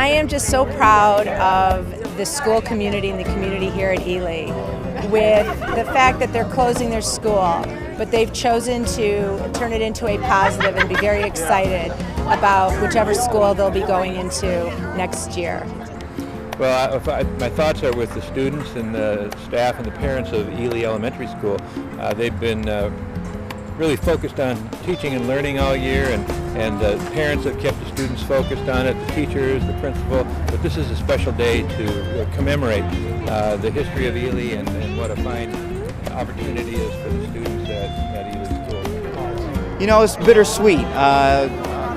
I am just so proud of the school community and the community here at Ely with the fact that they're closing their school, but they've chosen to turn it into a positive and be very excited about whichever school they'll be going into next year. Well, my thoughts are with the students and the staff and the parents of Ealy Elementary School. They've been really focused on teaching and learning all year, and the parents have kept the students focused on it, the teachers, the principal. But this is a special day to commemorate the history of Ely and what a fine opportunity is for the students at Ely School. You know, it's bittersweet.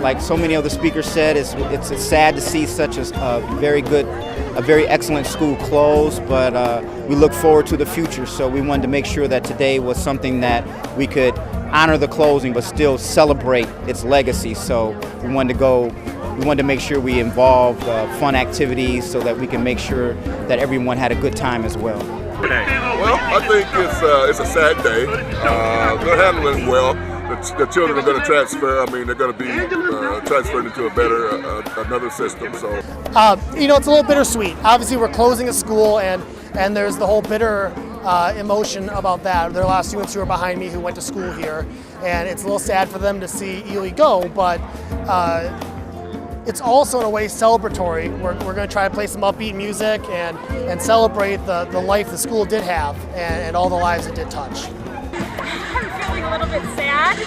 Like so many of the speakers said, it's sad to see such a very excellent school close, but we look forward to the future. So we wanted to make sure that today was something that we could honor the closing, but still celebrate its legacy. So we wanted to make sure we involved fun activities so that we can make sure that everyone had a good time as well. Well, I think it's a sad day. They're handling it well. The children are going to transfer. I mean, they're going to be transferred into a better, another system. So, you know, it's a little bittersweet. Obviously, we're closing a school, and there's the whole bitter emotion about that. There are a lot of students who are behind me who went to school here, and it's a little sad for them to see Ely go. But it's also in a way celebratory. We're going to try to play some upbeat music and celebrate the life the school did have and all the lives it did touch. I'm feeling a little bit sad,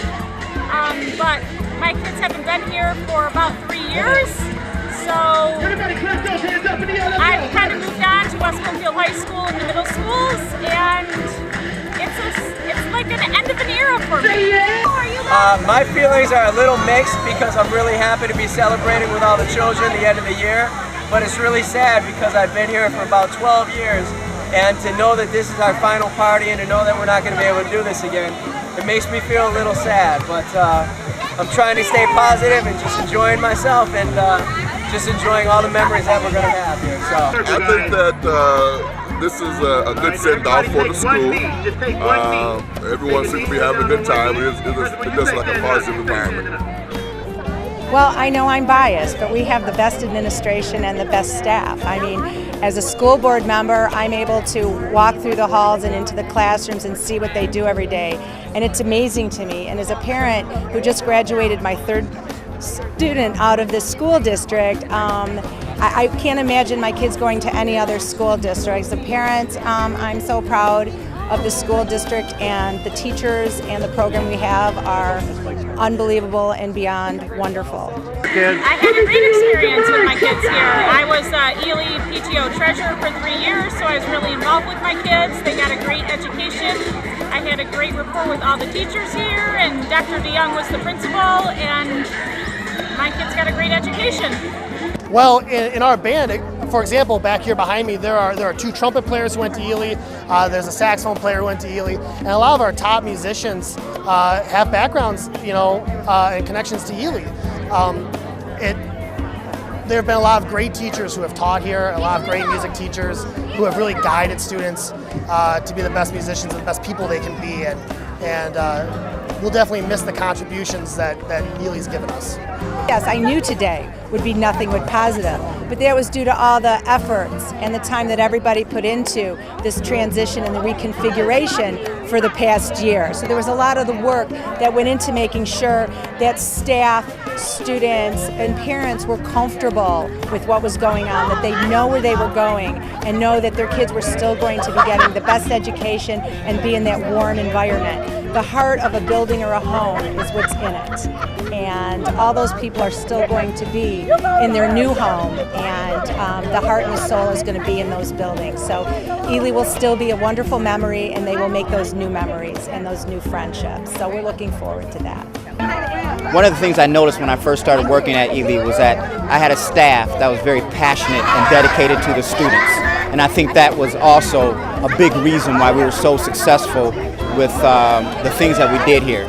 but my kids haven't been here for about 3 years, so I've kind of moved on to West Bloomfield High School and the middle schools, and it's like an end of an era for me. How are you guys? My feelings are a little mixed because I'm really happy to be celebrating with all the children the end of the year, but it's really sad because I've been here for about 12 years. And to know that this is our final party and to know that we're not going to be able to do this again, it makes me feel a little sad. But I'm trying to stay positive and just enjoying myself and just enjoying all the memories that we're going to have here. So I think that this is a good send-off for the school. Everyone seems to be having a good time. It's just like a positive environment. Well, I know I'm biased, but we have the best administration and the best staff. I mean, as a school board member, I'm able to walk through the halls and into the classrooms and see what they do every day, and it's amazing to me. And as a parent who just graduated my third student out of this school district, I can't imagine my kids going to any other school district. As a parent, I'm so proud of the school district, and the teachers and the program we have are unbelievable and beyond wonderful. I had a great experience with my kids here. I was Ely PTO treasurer for 3 years, so I was really involved with my kids. They got a great education. I had a great rapport with all the teachers here, and Dr. DeYoung was the principal, and my kids got a great education. Well, in our band, for example, back here behind me, there are 2 trumpet players who went to Ely. There's a saxophone player who went to Ely, and a lot of our top musicians have backgrounds, you know, and connections to Ely. There have been a lot of great teachers who have taught here, a lot of great music teachers who have really guided students to be the best musicians and the best people they can be, and we'll definitely miss the contributions that Ely's given us. Yes, I knew today would be nothing but positive, but that was due to all the efforts and the time that everybody put into this transition and the reconfiguration for the past year. So there was a lot of the work that went into making sure that staff, students, and parents were comfortable with what was going on, that they know where they were going and know that their kids were still going to be getting the best education and be in that warm environment. The heart of a building or a home is what's in it, and all those people are still going to be in their new home, and the heart and the soul is going to be in those buildings. So Ely will still be a wonderful memory, and they will make those new memories and those new friendships. So we're looking forward to that. One of the things I noticed when I first started working at Ely was that I had a staff that was very passionate and dedicated to the students. And I think that was also a big reason why we were so successful with the things that we did here.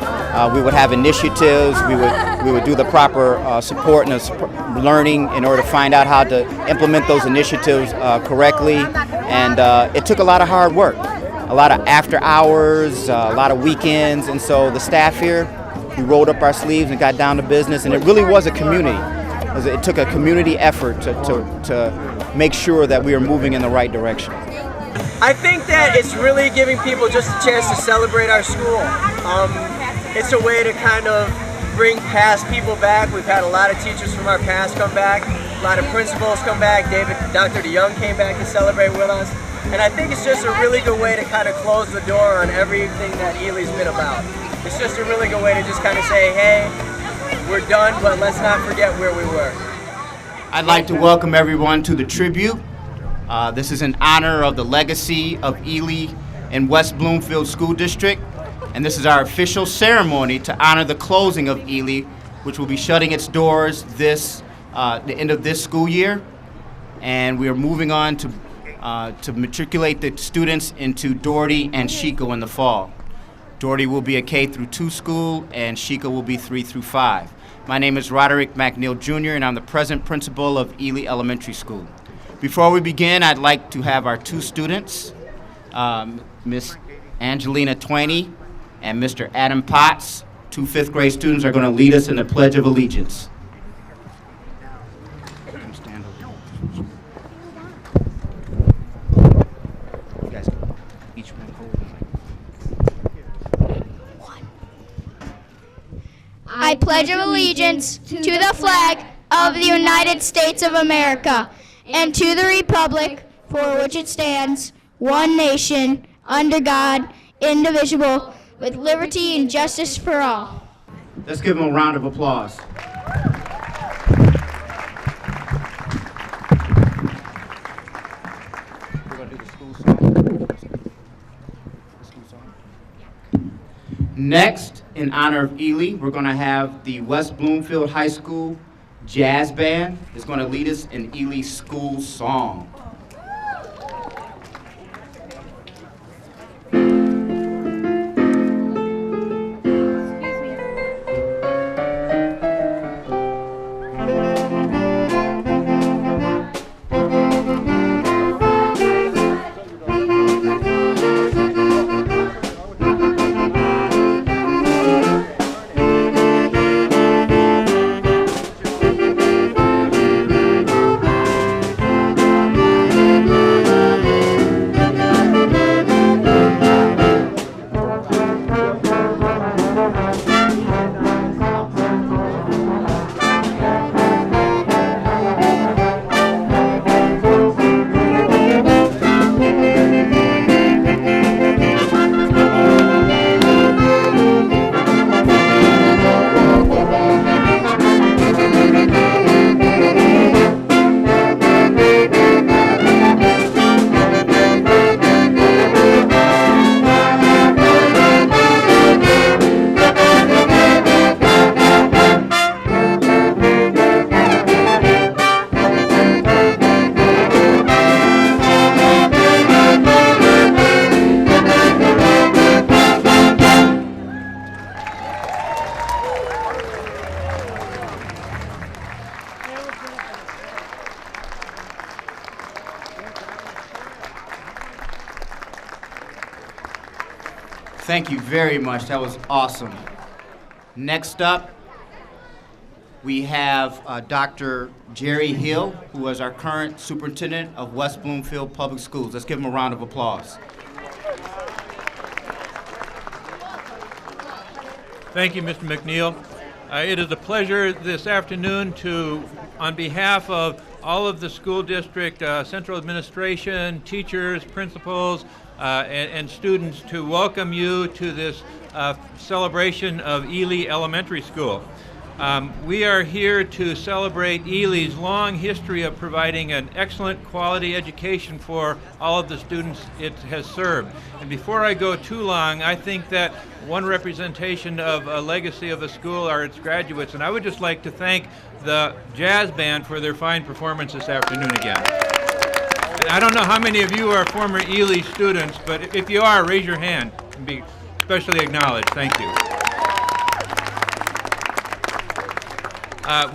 We would have initiatives, we would do the proper support and learning in order to find out how to implement those initiatives correctly. And it took a lot of hard work, a lot of after hours, a lot of weekends. And so the staff here, we rolled up our sleeves and got down to business, and it really was a community. it took a community effort to make sure that we are moving in the right direction. I think that it's really giving people just a chance to celebrate our school. It's a way to kind of bring past people back. We've had a lot of teachers from our past come back, a lot of principals come back. Dr. DeYoung came back to celebrate with us. And I think it's just a really good way to kind of close the door on everything that Ely's been about. It's just a really good way to just kind of say, hey, we're done, but let's not forget where we were. I'd like to welcome everyone to the tribute. This is in honor of the legacy of Ely and West Bloomfield School District. And this is our official ceremony to honor the closing of Ely, which will be shutting its doors the end of this school year. And we are moving on to matriculate the students into Doherty and Chico in the fall. Doherty will be a K-2 school, and Chico will be 3-5. My name is Roderick McNeil Jr., and I'm the present principal of Ealy Elementary School. Before we begin, I'd like to have our two students, Miss Angelina Twaney and Mr. Adam Potts, two fifth-grade students, are going to lead us in the Pledge of Allegiance. Stand over. You guys, each one hold. I pledge allegiance to the flag of the United States of America and to the republic for which it stands, one nation, under God, indivisible, with liberty and justice for all. Let's give them a round of applause. We're going to do the school song. Next, in honor of Ely, we're going to have the West Bloomfield High School Jazz Band is going to lead us in Ely School song. Thank you very much. That was awesome. Next up, we have Dr. Jerry Hill, who is our current superintendent of West Bloomfield Public Schools. Let's give him a round of applause. Thank you, Mr. McNeil. It is a pleasure this afternoon to, on behalf of all of the school district, central administration, teachers, principals, and students, to welcome you to this celebration of Ealy Elementary School. We are here to celebrate Ely's long history of providing an excellent quality education for all of the students it has served. And before I go too long, I think that one representation of a legacy of the school are its graduates, and I would just like to thank the jazz band for their fine performance this afternoon again. And I don't know how many of you are former Ely students, but if you are, raise your hand and be especially acknowledged. Thank you.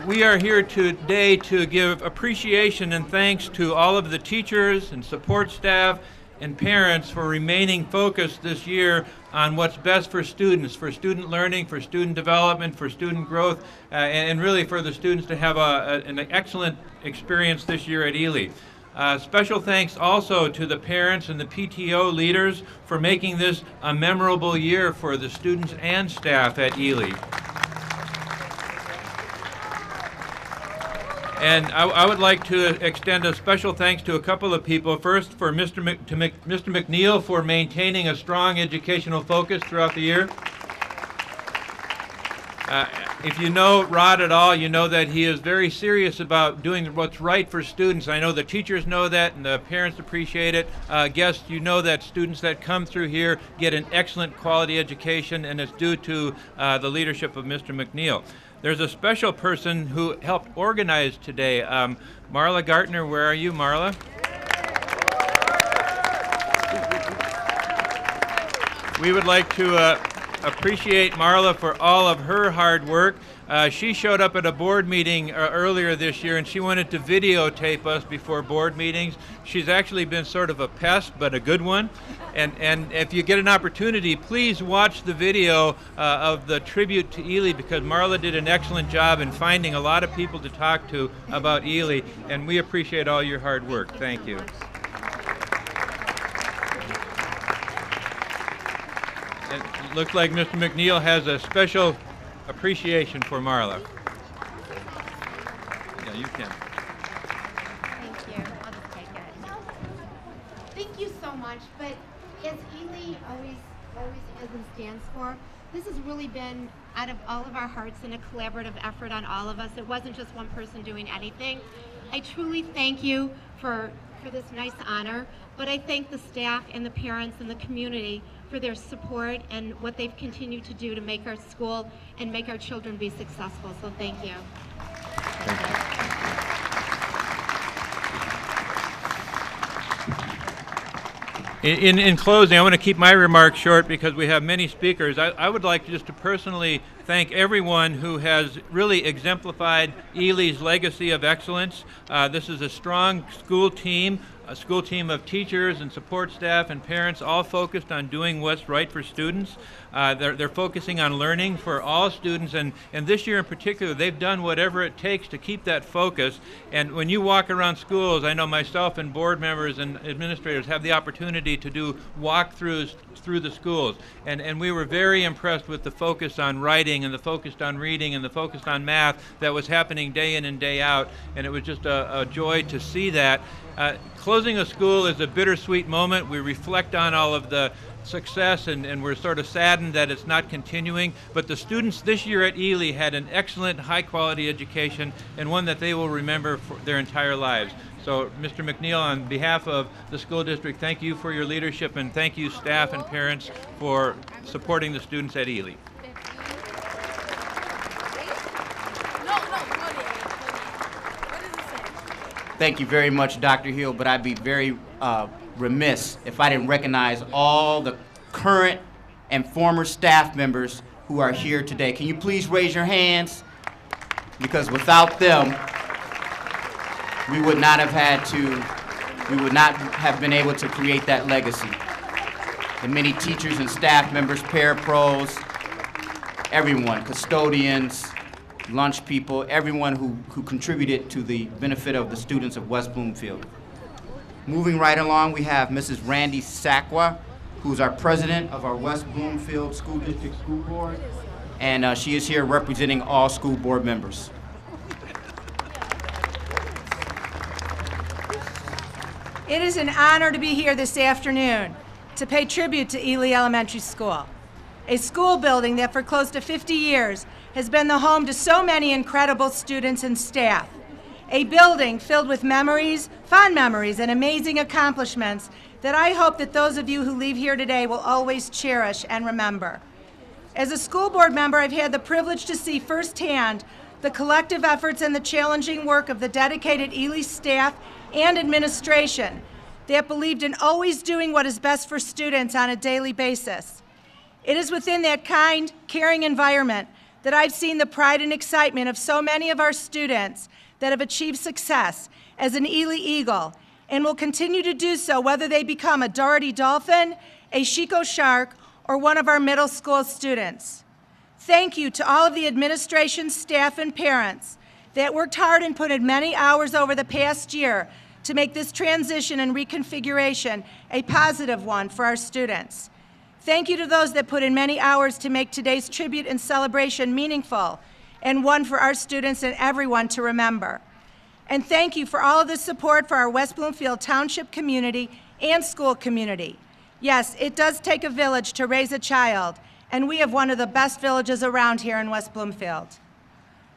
We are here today to give appreciation and thanks to all of the teachers and support staff and parents for remaining focused this year on what's best for students, for student learning, for student development, for student growth, and really for the students to have an excellent experience this year at Ely. Special thanks also to the parents and the PTO leaders for making this a memorable year for the students and staff at Ely. And I would like to extend a special thanks to a couple of people. First, for Mr. McNeil for maintaining a strong educational focus throughout the year. If you know Rod at all, you know that he is very serious about doing what's right for students. I know the teachers know that and the parents appreciate it. Guests, you know that students that come through here get an excellent quality education, and it's due to the leadership of Mr. McNeil. There's a special person who helped organize today. Marla Gartner, where are you, Marla? We would like to appreciate Marla for all of her hard work. She showed up at a board meeting earlier this year, and she wanted to videotape us before board meetings. She's actually been sort of a pest, but a good one. And if you get an opportunity, please watch the video of the tribute to Ely, because Marla did an excellent job in finding a lot of people to talk to about Ely, and we appreciate all your hard work. Thank you. It looks like Mr. McNeil has a special appreciation for Marla. Yeah, you can. Thank you. I'll just take it. Thank you so much. But as Ely always is and stands for, this has really been out of all of our hearts and a collaborative effort on all of us. It wasn't just one person doing anything. I truly thank you for this nice honor, but I thank the staff and the parents and the community for their support and what they've continued to do to make our school and make our children be successful. So thank you. In closing, I want to keep my remarks short because we have many speakers. I would like just to personally thank everyone who has really exemplified Ely's legacy of excellence. This is a strong school team of teachers and support staff and parents, all focused on doing what's right for students. They're focusing on learning for all students, and this year in particular, they've done whatever it takes to keep that focus. And when you walk around schools, I know myself and board members and administrators have the opportunity to do walkthroughs through the schools, and we were very impressed with the focus on writing and the focus on reading and the focus on math that was happening day in and day out, and it was just a joy to see that. Closing a school is a bittersweet moment. We reflect on all of the success, and we're sort of saddened that it's not continuing, but the students this year at Ely had an excellent high-quality education and one that they will remember for their entire lives. So, Mr. McNeil, on behalf of the school district, thank you for your leadership, and thank you staff and parents for supporting the students at Ely. Thank you very much, Dr. Hill, but I'd be very remiss if I didn't recognize all the current and former staff members who are here today. Can you please raise your hands? Because without them, we would not have been able to create that legacy. The many teachers and staff members, parapros, everyone, custodians, lunch people, everyone who contributed to the benefit of the students of West Bloomfield. Moving right along, we have Mrs. Randy Sakwa, who's our president of our West Bloomfield School District School Board, and she is here representing all school board members. It is an honor to be here this afternoon to pay tribute to Ealy Elementary School, a school building that for close to 50 years has been the home to so many incredible students and staff. A building filled with memories, fond memories, and amazing accomplishments that I hope that those of you who leave here today will always cherish and remember. As a school board member, I've had the privilege to see firsthand the collective efforts and the challenging work of the dedicated Ely staff and administration that believed in always doing what is best for students on a daily basis. It is within that kind, caring environment that I've seen the pride and excitement of so many of our students that have achieved success as an Ely Eagle and will continue to do so whether they become a Doherty Dolphin, a Chico Shark, or one of our middle school students. Thank you to all of the administration, staff, and parents that worked hard and put in many hours over the past year to make this transition and reconfiguration a positive one for our students. Thank you to those that put in many hours to make today's tribute and celebration meaningful and one for our students and everyone to remember. And thank you for all of the support for our West Bloomfield Township community and school community. Yes, it does take a village to raise a child, and we have one of the best villages around here in West Bloomfield.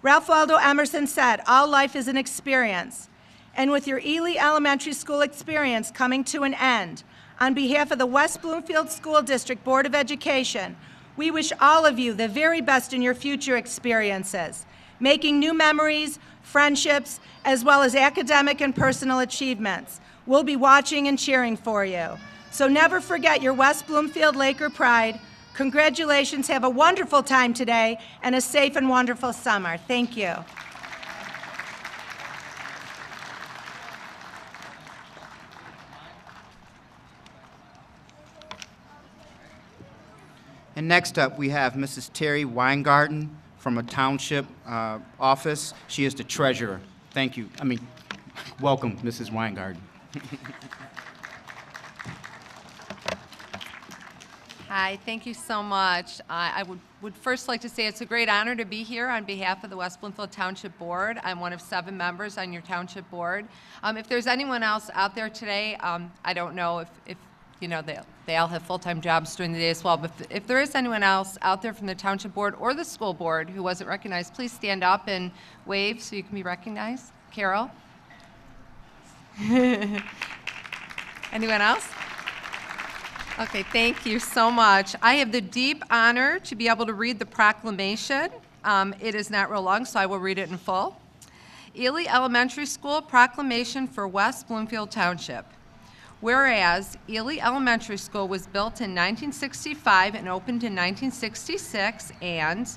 Ralph Waldo Emerson said, "All life is an experience." And with your Ely Elementary School experience coming to an end, on behalf of the West Bloomfield School District Board of Education, we wish all of you the very best in your future experiences, making new memories, friendships, as well as academic and personal achievements. We'll be watching and cheering for you. So never forget your West Bloomfield Laker pride. Congratulations, have a wonderful time today, and a safe and wonderful summer. Thank you. And next up, we have Mrs. Terry Weingarten from a township office. She is the treasurer. Thank you. Welcome, Mrs. Weingarten. Hi, thank you so much. I would first like to say it's a great honor to be here on behalf of the West Bloomfield Township Board. I'm one of 7 members on your township board. If there's anyone else out there today, I don't know if you know, they all have full-time jobs during the day as well, but if there is anyone else out there from the township board or the school board who wasn't recognized, please stand up and wave so you can be recognized. Carol? Anyone else? Okay, thank you so much. I have the deep honor to be able to read the proclamation. It is not real long, so I will read it in full. Ealy Elementary School Proclamation for West Bloomfield Township. Whereas Ealy Elementary School was built in 1965 and opened in 1966, and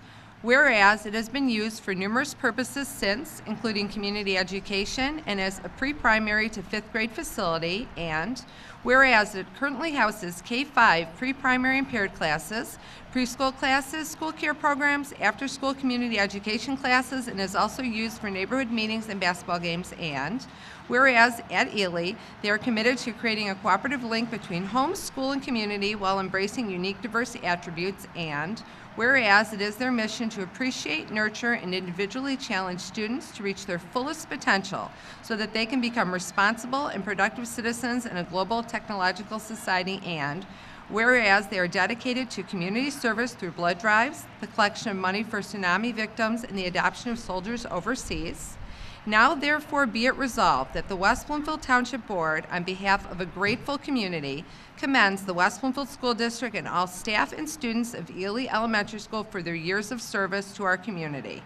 whereas it has been used for numerous purposes since, including community education and as a pre-primary to 5th grade facility, and whereas it currently houses K-5 pre-primary impaired classes, preschool classes, school care programs, after-school community education classes, and is also used for neighborhood meetings and basketball games, and whereas at Ely, they are committed to creating a cooperative link between home, school, and community while embracing unique diverse attributes, and whereas it is their mission to appreciate, nurture, and individually challenge students to reach their fullest potential so that they can become responsible and productive citizens in a global technological society, and whereas they are dedicated to community service through blood drives, the collection of money for tsunami victims, and the adoption of soldiers overseas. Now therefore be it resolved that the West Bloomfield Township Board, on behalf of a grateful community, commends the West Bloomfield School District and all staff and students of Ealy Elementary School for their years of service to our community.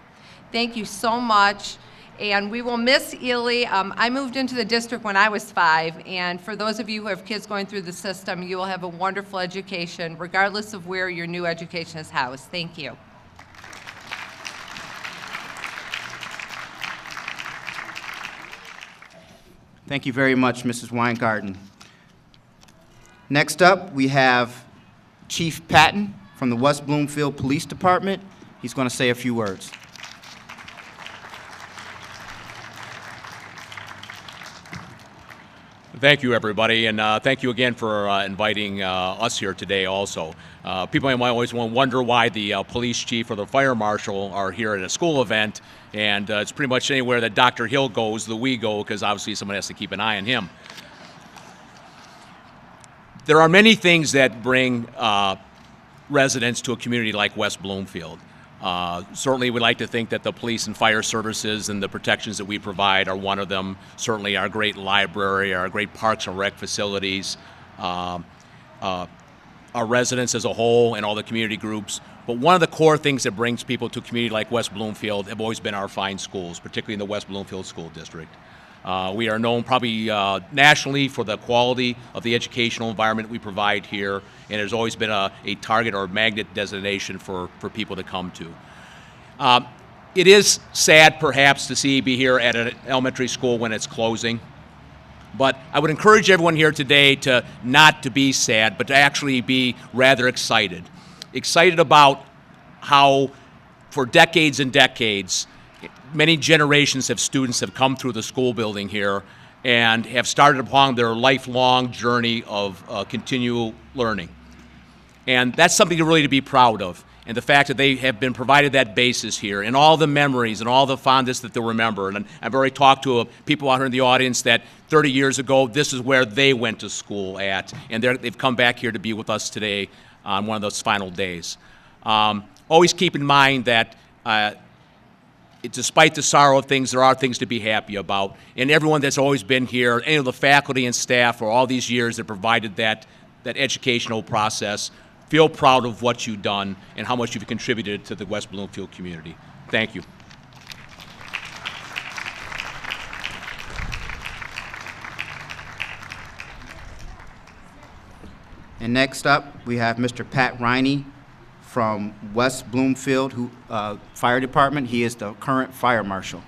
Thank you so much, and we will miss Ely. I moved into the district when I was 5, and for those of you who have kids going through the system, you will have a wonderful education, regardless of where your new education is housed. Thank you. Thank you very much, Mrs. Weingarten. Next up, we have Chief Patton from the West Bloomfield Police Department. He's going to say a few words. Thank you, everybody, and thank you again for inviting us here today also. People might always wonder why the police chief or the fire marshal are here at a school event, and it's pretty much anywhere that Dr. Hill goes that we go, because obviously someone has to keep an eye on him. There are many things that bring residents to a community like West Bloomfield. Certainly we'd like to think that the police and fire services and the protections that we provide are one of them. Certainly our great library, our great parks and rec facilities, our residents as a whole and all the community groups. But one of the core things that brings people to a community like West Bloomfield have always been our fine schools, particularly in the West Bloomfield School District. We are known probably nationally for the quality of the educational environment we provide here, and there's always been a target or magnet destination for people to come to. It is sad perhaps to be here at an elementary school when it's closing. But I would encourage everyone here today to not to be sad, but to actually be rather excited. Excited about how for decades and decades, many generations of students have come through the school building here and have started upon their lifelong journey of continual learning. And that's something really to be proud of. And the fact that they have been provided that basis here and all the memories and all the fondness that they'll remember. And I've already talked to people out here in the audience that 30 years ago, this is where they went to school at. And they've come back here to be with us today on one of those final days. Always keep in mind that despite the sorrow of things, there are things to be happy about. And everyone that's always been here, any of the faculty and staff for all these years that provided that educational process, feel proud of what you've done and how much you've contributed to the West Bloomfield community. Thank you. And next up, we have Mr. Pat Riney from West Bloomfield Fire Department. He is the current fire marshal.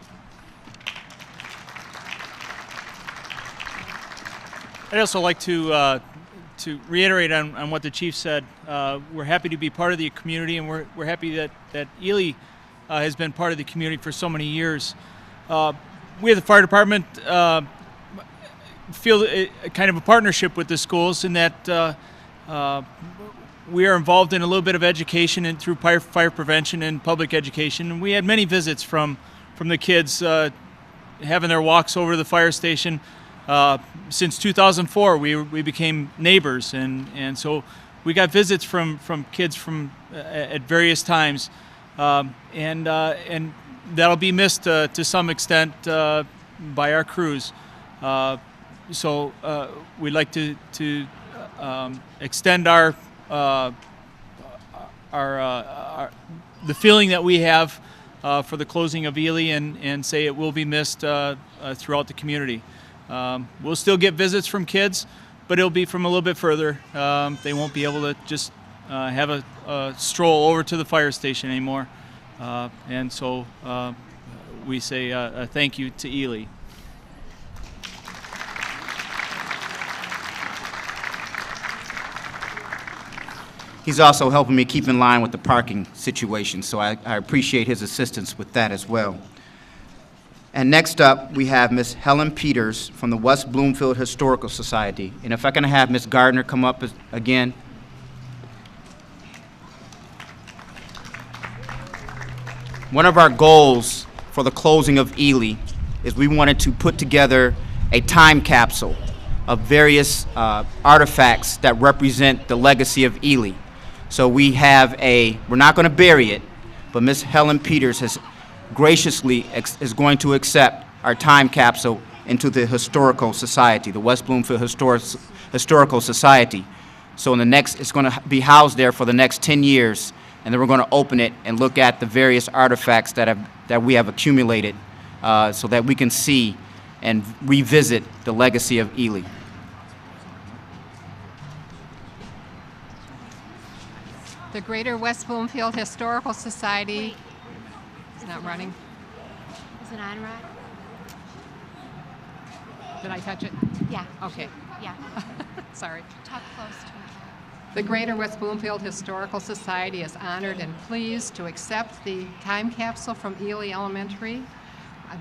I'd also like to reiterate on what the chief said. We're happy to be part of the community, and we're happy that Ely has been part of the community for so many years. We at the fire department feel a kind of a partnership with the schools in that we are involved in a little bit of education and through fire prevention and public education. And we had many visits from the kids having their walks over to the fire station. Since 2004, we became neighbors, and so we got visits from kids at various times, and that'll be missed to some extent by our crews. So we'd like to extend the feeling that we have for the closing of Ely, and say it will be missed throughout the community. We'll still get visits from kids, but it'll be from a little bit further. They won't be able to just have a stroll over to the fire station anymore. And so we say thank you to Ely. He's also helping me keep in line with the parking situation, so I appreciate his assistance with that as well. And next up, we have Ms. Helen Peters from the West Bloomfield Historical Society. And if I can have Ms. Gardner come up again. One of our goals for the closing of Ely is we wanted to put together a time capsule of various artifacts that represent the legacy of Ely. So we have we're not going to bury it, but Ms. Helen Peters has graciously is going to accept our time capsule into the Historical Society, the West Bloomfield Historical Society. So it's going to be housed there for the next 10 years, and then we're going to open it and look at the various artifacts that we have accumulated so that we can see and revisit the legacy of Ely. The Greater West Bloomfield Historical Society. It's not running. Is it on, Rod? Did I touch it? Yeah. Okay. Yeah. Sorry. Talk close to it. The Greater West Bloomfield Historical Society is honored and pleased to accept the time capsule from Ealy Elementary.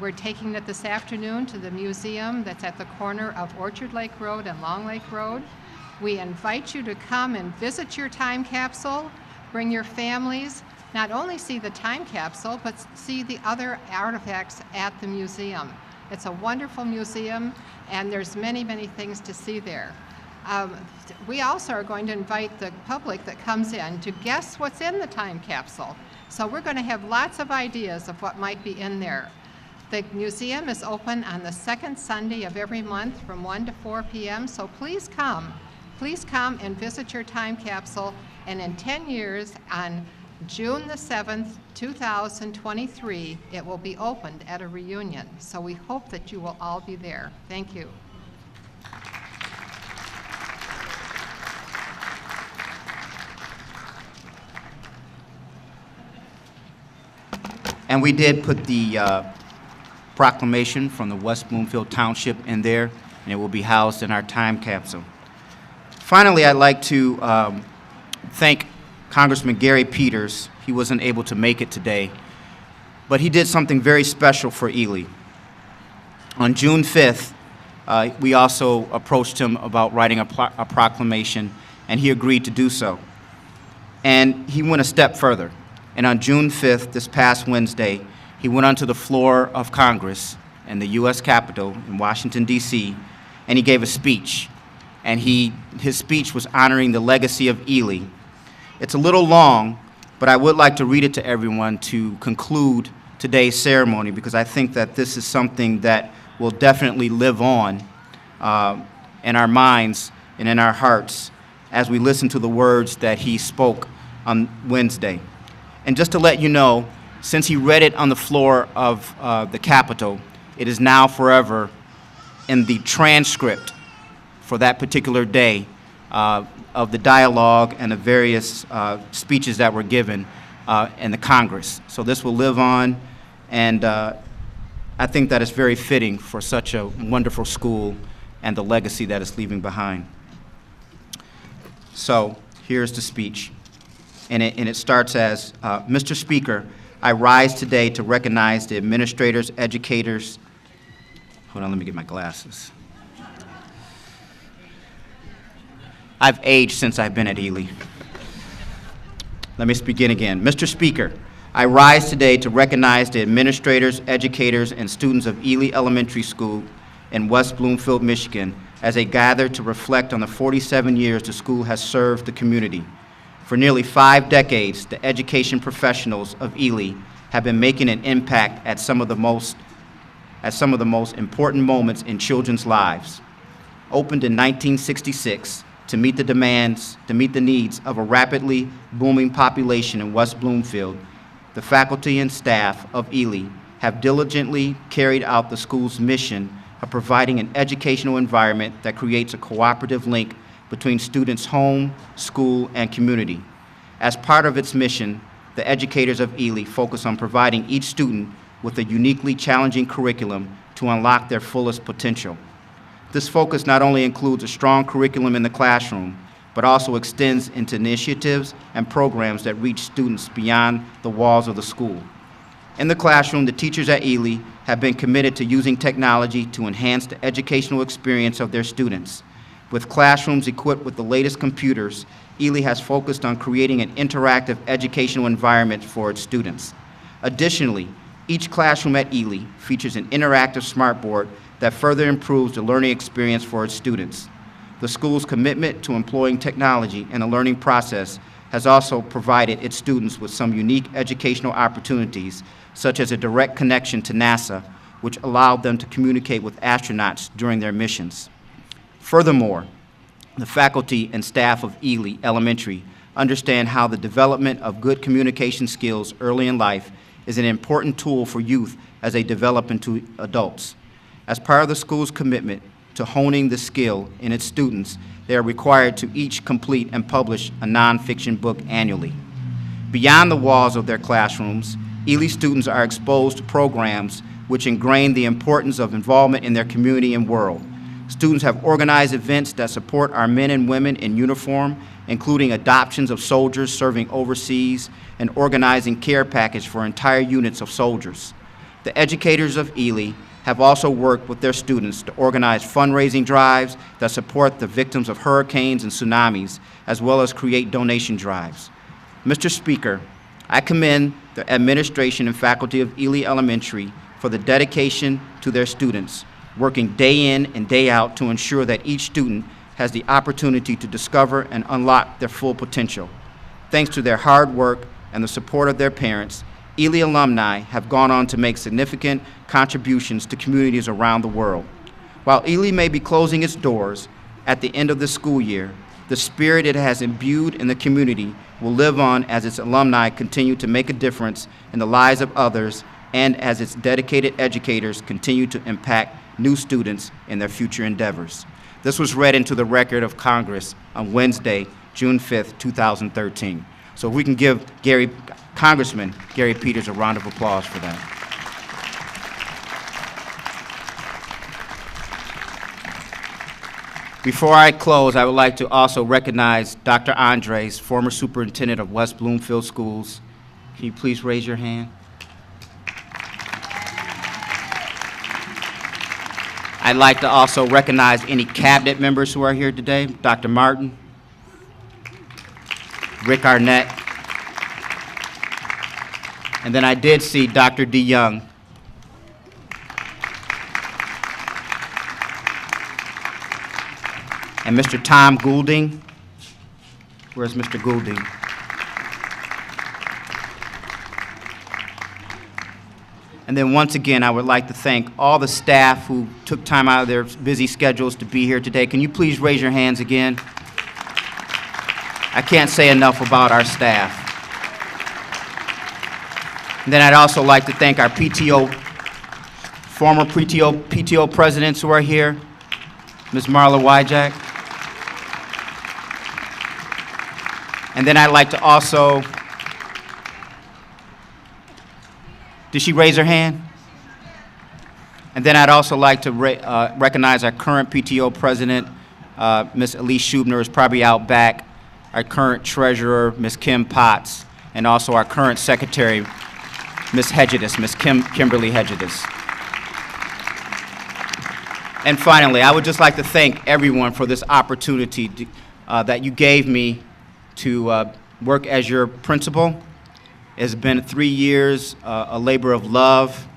We're taking it this afternoon to the museum that's at the corner of Orchard Lake Road and Long Lake Road. We invite you to come and visit your time capsule, bring your families, not only see the time capsule, but see the other artifacts at the museum. It's a wonderful museum, and there's many, many things to see there. We also are going to invite the public that comes in to guess what's in the time capsule. So we're going to have lots of ideas of what might be in there. The museum is open on the second Sunday of every month from 1 to 4 p.m., so please come. Please come and visit your time capsule, and in 10 years, on June the 7th, 2023, it will be opened at a reunion. So we hope that you will all be there. Thank you. And we did put the proclamation from the West Bloomfield Township in there. and it will be housed in our time capsule. Finally, I'd like to thank Congressman Gary Peters. He wasn't able to make it today, but he did something very special for Ely. On June 5th, we also approached him about writing a proclamation, and he agreed to do so. And he went a step further. And on June 5th, this past Wednesday, he went onto the floor of Congress in the U.S. Capitol in Washington, D.C., and he gave a speech. And his speech was honoring the legacy of Ely. It's a little long, but I would like to read it to everyone to conclude today's ceremony, because I think that this is something that will definitely live on in our minds and in our hearts as we listen to the words that he spoke on Wednesday. And just to let you know, since he read it on the floor of the Capitol, it is now forever in the transcript for that particular day of the dialogue and the various speeches that were given in the Congress. So this will live on, and I think that is very fitting for such a wonderful school and the legacy that it's leaving behind. So here's the speech, and it starts as, Mr. Speaker, I rise today to recognize the administrators, educators, hold on, let me get my glasses. I've aged since I've been at Ely. Let me begin again. Mr. Speaker, I rise today to recognize the administrators, educators, and students of Ealy Elementary School in West Bloomfield, Michigan, as they gather to reflect on the 47 years the school has served the community. For nearly 5 decades, the education professionals of Ely have been making an impact at some of the most important moments in children's lives. Opened in 1966, to meet the needs of a rapidly booming population in West Bloomfield, the faculty and staff of Ely have diligently carried out the school's mission of providing an educational environment that creates a cooperative link between students' home, school, and community. As part of its mission, the educators of Ely focus on providing each student with a uniquely challenging curriculum to unlock their fullest potential. This focus not only includes a strong curriculum in the classroom, but also extends into initiatives and programs that reach students beyond the walls of the school. In the classroom, the teachers at Ely have been committed to using technology to enhance the educational experience of their students. With classrooms equipped with the latest computers, Ely has focused on creating an interactive educational environment for its students. Additionally, each classroom at Ely features an interactive smartboard that further improves the learning experience for its students. The school's commitment to employing technology in the learning process has also provided its students with some unique educational opportunities, such as a direct connection to NASA, which allowed them to communicate with astronauts during their missions. Furthermore, the faculty and staff of Ealy Elementary understand how the development of good communication skills early in life is an important tool for youth as they develop into adults. As part of the school's commitment to honing the skill in its students, they are required to each complete and publish a nonfiction book annually. Beyond the walls of their classrooms, Ely students are exposed to programs which ingrain the importance of involvement in their community and world. Students have organized events that support our men and women in uniform, including adoptions of soldiers serving overseas and organizing care package for entire units of soldiers. The educators of Ely have also worked with their students to organize fundraising drives that support the victims of hurricanes and tsunamis, as well as create donation drives. Mr. Speaker, I commend the administration and faculty of Ealy Elementary for the dedication to their students, working day in and day out to ensure that each student has the opportunity to discover and unlock their full potential. Thanks to their hard work and the support of their parents, Ely alumni have gone on to make significant contributions to communities around the world. While Ely may be closing its doors at the end of the school year, the spirit it has imbued in the community will live on as its alumni continue to make a difference in the lives of others and as its dedicated educators continue to impact new students in their future endeavors. This was read into the record of Congress on Wednesday, June 5th, 2013. So if we can give Congressman Gary Peters a round of applause for that. Before I close, I would like to also recognize Dr. Andres, former superintendent of West Bloomfield Schools. Can you please raise your hand? I'd like to also recognize any cabinet members who are here today. Dr. Martin, Rick Arnett, and then I did see Dr. DeYoung. And Mr. Tom Goulding. Where's Mr. Goulding? And then once again, I would like to thank all the staff who took time out of their busy schedules to be here today. Can you please raise your hands again? I can't say enough about our staff. And then I'd also like to thank our former PTO presidents who are here, Ms. Marla Wyjack. And then I'd like to also, did she raise her hand? And then I'd also like to recognize our current PTO president, Ms. Elise Schubner, is probably out back, our current treasurer, Ms. Kim Potts, and also our current secretary, Ms. Hedgedus, Ms. Kimberly Hedgedus. And finally, I would just like to thank everyone for this opportunity that you gave me to work as your principal. It's been 3 years, a labor of love.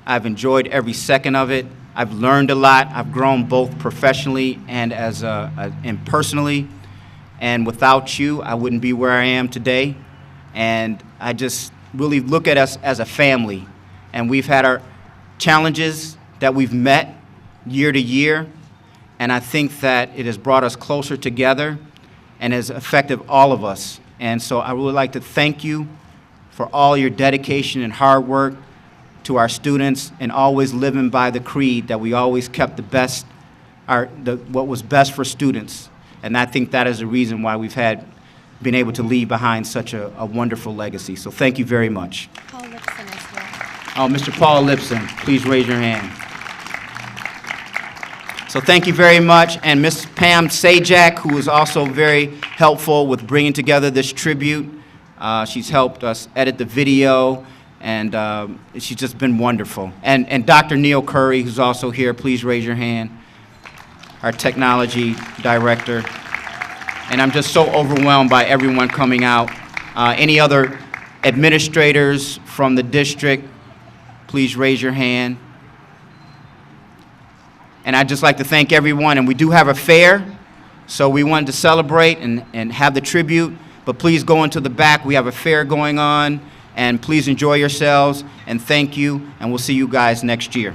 I've enjoyed every second of it. I've learned a lot. I've grown both professionally and and personally. And without you, I wouldn't be where I am today. And I just really look at us as a family. And we've had our challenges that we've met year to year. And I think that it has brought us closer together and has affected all of us. And so I would like to thank you for all your dedication and hard work to our students, and always living by the creed that we always kept the best, what was best for students. And I think that is the reason why we've been able to leave behind such a wonderful legacy. So thank you very much. Paul Lipson is here. Oh, Mr. Paul Lipson, please raise your hand. So thank you very much. And Ms. Pam Sajak, who is also very helpful with bringing together this tribute. She's helped us edit the video, and she's just been wonderful. And Dr. Neil Curry, who's also here, please raise your hand, our technology director. And I'm just so overwhelmed by everyone coming out. Any other administrators from the district, please raise your hand. And I'd just like to thank everyone. And we do have a fair, so we wanted to celebrate and have the tribute. But please go into the back. We have a fair going on. And please enjoy yourselves. And thank you. And we'll see you guys next year.